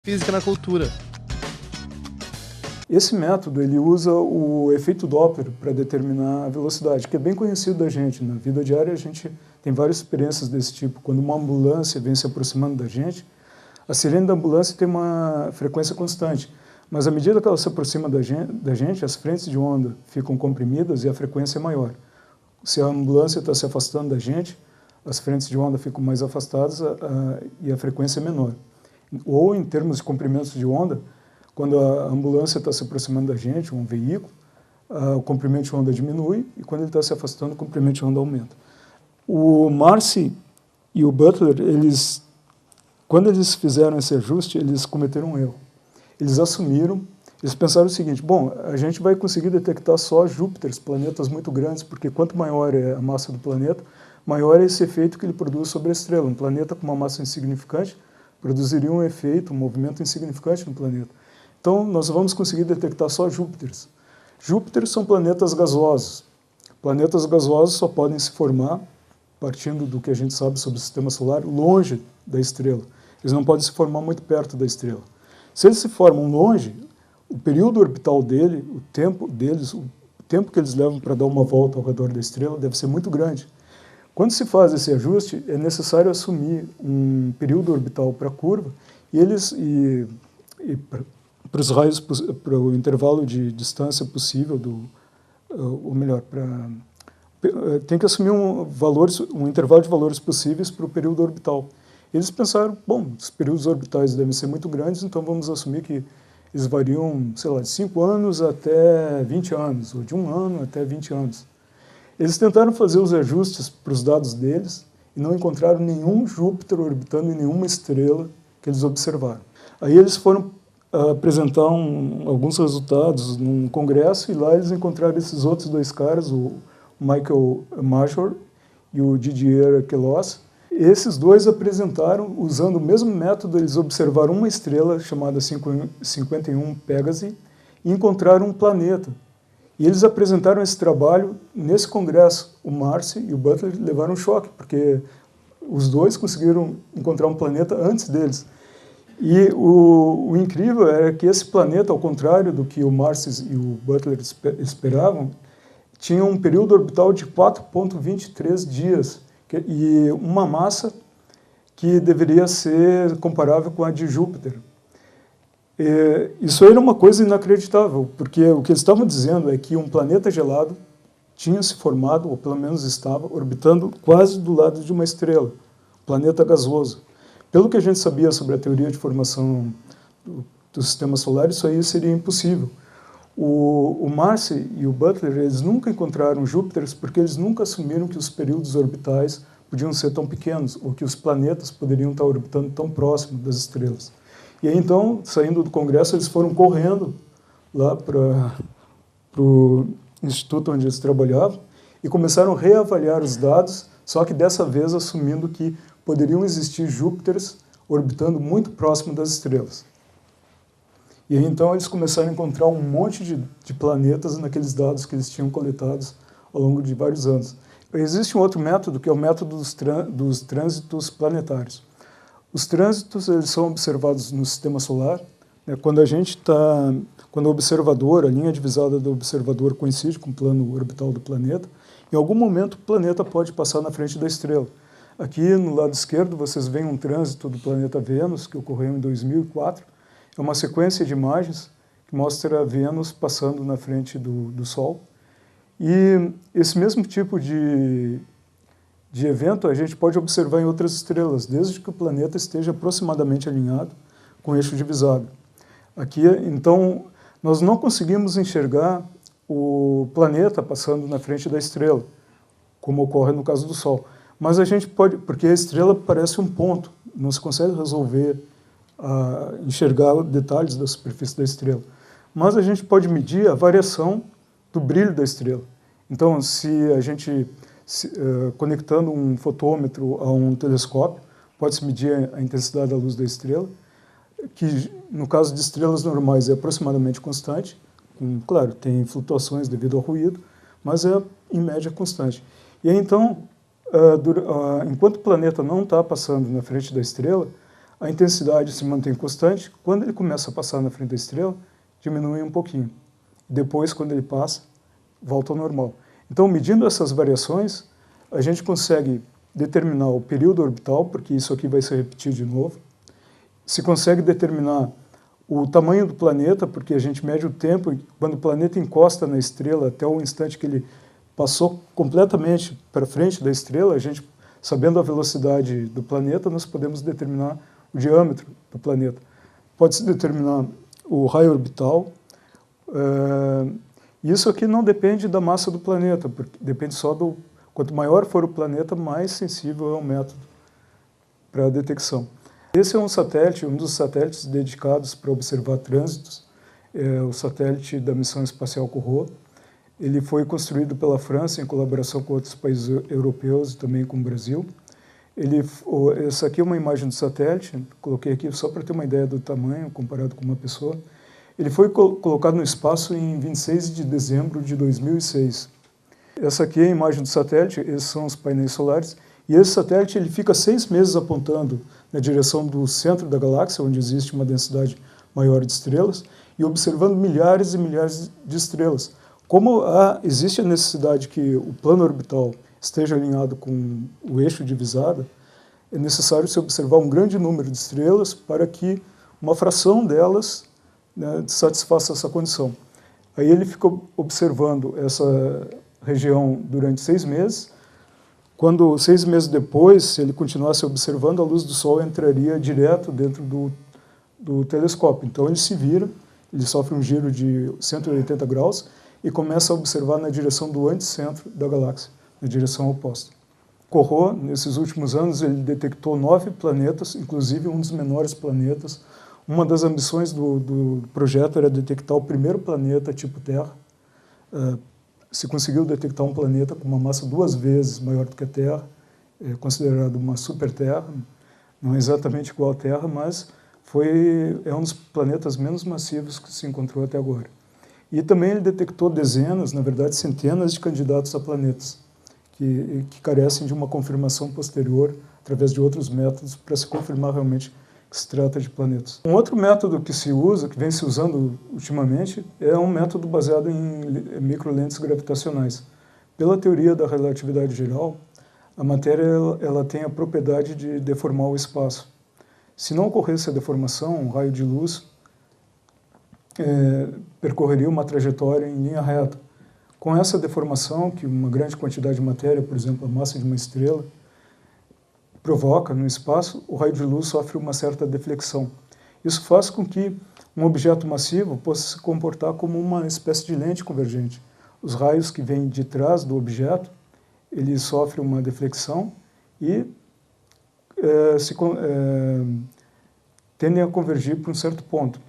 física na cultura. Esse método ele usa o efeito Doppler para determinar a velocidade, que é bem conhecido da gente. Na vida diária a gente tem várias experiências desse tipo. Quando uma ambulância vem se aproximando da gente, a sirene da ambulância tem uma frequência constante, mas à medida que ela se aproxima da gente, as frentes de onda ficam comprimidas e a frequência é maior. Se a ambulância está se afastando da gente, as frentes de onda ficam mais afastadas e a frequência é menor. Ou em termos de comprimentos de onda, quando a ambulância está se aproximando da gente, um veículo, o comprimento de onda diminui e quando ele está se afastando, o comprimento de onda aumenta. O Marcy e o Butler, quando eles fizeram esse ajuste, eles cometeram um erro. Eles pensaram o seguinte: bom, a gente vai conseguir detectar só Júpiter, planetas muito grandes, porque quanto maior é a massa do planeta, maior é esse efeito que ele produz sobre a estrela. Um planeta com uma massa insignificante produziria um efeito, um movimento insignificante no planeta. Então, nós vamos conseguir detectar só Júpiteres. Júpiteres são planetas gasosos. Planetas gasosos só podem se formar, partindo do que a gente sabe sobre o sistema solar, longe da estrela. Eles não podem se formar muito perto da estrela. Se eles se formam longe, o período orbital dele, o tempo que eles levam para dar uma volta ao redor da estrela deve ser muito grande. Quando se faz esse ajuste, é necessário assumir um período orbital para a curva e para os raios, para o intervalo de distância possível, ou melhor, tem que assumir um intervalo de valores possíveis para o período orbital. Eles pensaram, bom, os períodos orbitais devem ser muito grandes, então vamos assumir que eles variam, sei lá, de 5 anos até 20 anos, ou de 1 ano até 20 anos. Eles tentaram fazer os ajustes para os dados deles e não encontraram nenhum Júpiter orbitando em nenhuma estrela que eles observaram. Aí eles foram apresentar alguns resultados num congresso e lá eles encontraram esses outros dois caras, o Michael Major e o Didier Queloz. Esses dois apresentaram, usando o mesmo método, eles observaram uma estrela chamada 51 Pégase e encontraram um planeta. E eles apresentaram esse trabalho nesse congresso. O Marcy e o Butler levaram um choque, porque os dois conseguiram encontrar um planeta antes deles. E o incrível era que esse planeta, ao contrário do que o Marcy e o Butler esperavam, tinha um período orbital de 4,23 dias e uma massa que deveria ser comparável com a de Júpiter. Isso aí era uma coisa inacreditável, porque o que eles estavam dizendo é que um planeta gelado tinha se formado, ou pelo menos estava, orbitando quase do lado de uma estrela, planeta gasoso. Pelo que a gente sabia sobre a teoria de formação do sistema solar, isso aí seria impossível. O Marcy e o Butler, eles nunca encontraram Júpiteres porque eles nunca assumiram que os períodos orbitais podiam ser tão pequenos, ou que os planetas poderiam estar orbitando tão próximo das estrelas. E aí, então, saindo do congresso, eles foram correndo lá para o instituto onde eles trabalhavam e começaram a reavaliar os dados, só que dessa vez assumindo que poderiam existir Júpiteres orbitando muito próximo das estrelas. E aí, então, eles começaram a encontrar um monte de planetas naqueles dados que eles tinham coletados ao longo de vários anos. Existe um outro método, que é o método dos trânsitos planetários. Os trânsitos eles são observados no sistema solar, né, quando o observador, a linha divisada do observador coincide com o plano orbital do planeta, em algum momento o planeta pode passar na frente da estrela. Aqui no lado esquerdo vocês veem um trânsito do planeta Vênus, que ocorreu em 2004. É uma sequência de imagens que mostra Vênus passando na frente do Sol. E esse mesmo tipo de evento a gente pode observar em outras estrelas, desde que o planeta esteja aproximadamente alinhado com o eixo divisório. Aqui, então, nós não conseguimos enxergar o planeta passando na frente da estrela, como ocorre no caso do Sol. Mas a gente pode, porque a estrela parece um ponto, não se consegue resolver, enxergar detalhes da superfície da estrela. Mas a gente pode medir a variação do brilho da estrela. Então, se a gente conectando um fotômetro a um telescópio, pode-se medir a intensidade da luz da estrela, que no caso de estrelas normais é aproximadamente constante, claro, tem flutuações devido ao ruído, mas é em média constante. E aí, então, enquanto o planeta não está passando na frente da estrela, a intensidade se mantém constante. Quando ele começa a passar na frente da estrela, diminui um pouquinho. Depois, quando ele passa, volta ao normal. Então, medindo essas variações, a gente consegue determinar o período orbital, porque isso aqui vai se repetir de novo. Se consegue determinar o tamanho do planeta, porque a gente mede o tempo, quando o planeta encosta na estrela, até o instante que ele passou completamente para frente da estrela, a gente, sabendo a velocidade do planeta, nós podemos determinar o diâmetro do planeta. Pode-se determinar o raio orbital. Isso aqui não depende da massa do planeta, porque depende só do... Quanto maior for o planeta, mais sensível é o método para a detecção. Esse é um satélite, um dos satélites dedicados para observar trânsitos, é o satélite da missão espacial Corot. Ele foi construído pela França em colaboração com outros países europeus e também com o Brasil. Essa aqui é uma imagem do satélite, coloquei aqui só para ter uma ideia do tamanho comparado com uma pessoa. Ele foi colocado no espaço em 26 de dezembro de 2006. Essa aqui é a imagem do satélite, esses são os painéis solares, e esse satélite ele fica 6 meses apontando na direção do centro da galáxia, onde existe uma densidade maior de estrelas, e observando milhares e milhares de estrelas. Como existe a necessidade que o plano orbital esteja alinhado com o eixo divisada, é necessário se observar um grande número de estrelas para que uma fração delas, né, satisfaça essa condição. Aí ele ficou observando essa região durante 6 meses. Quando 6 meses depois, se ele continuasse observando, a luz do Sol entraria direto dentro do telescópio. Então ele se vira, ele sofre um giro de 180 graus e começa a observar na direção do anticentro da galáxia, na direção oposta. Corot, nesses últimos anos, ele detectou 9 planetas, inclusive um dos menores planetas. Uma das ambições do projeto era detectar o primeiro planeta tipo Terra. Se conseguiu detectar um planeta com uma massa 2 vezes maior do que a Terra, é considerado uma super-Terra, não é exatamente igual à Terra, mas é um dos planetas menos massivos que se encontrou até agora. E também ele detectou dezenas, na verdade centenas de candidatos a planetas, que carecem de uma confirmação posterior, através de outros métodos, para se confirmar realmente que se trata de planetas. Um outro método que se usa, que vem se usando ultimamente, é um método baseado em microlentes gravitacionais. Pela teoria da relatividade geral, a matéria ela tem a propriedade de deformar o espaço. Se não ocorresse a deformação, um raio de luz percorreria uma trajetória em linha reta. Com essa deformação, que uma grande quantidade de matéria, por exemplo, a massa de uma estrela, provoca no espaço, o raio de luz sofre uma certa deflexão. Isso faz com que um objeto massivo possa se comportar como uma espécie de lente convergente. Os raios que vêm de trás do objeto, ele sofre uma deflexão e tendem a convergir para um certo ponto.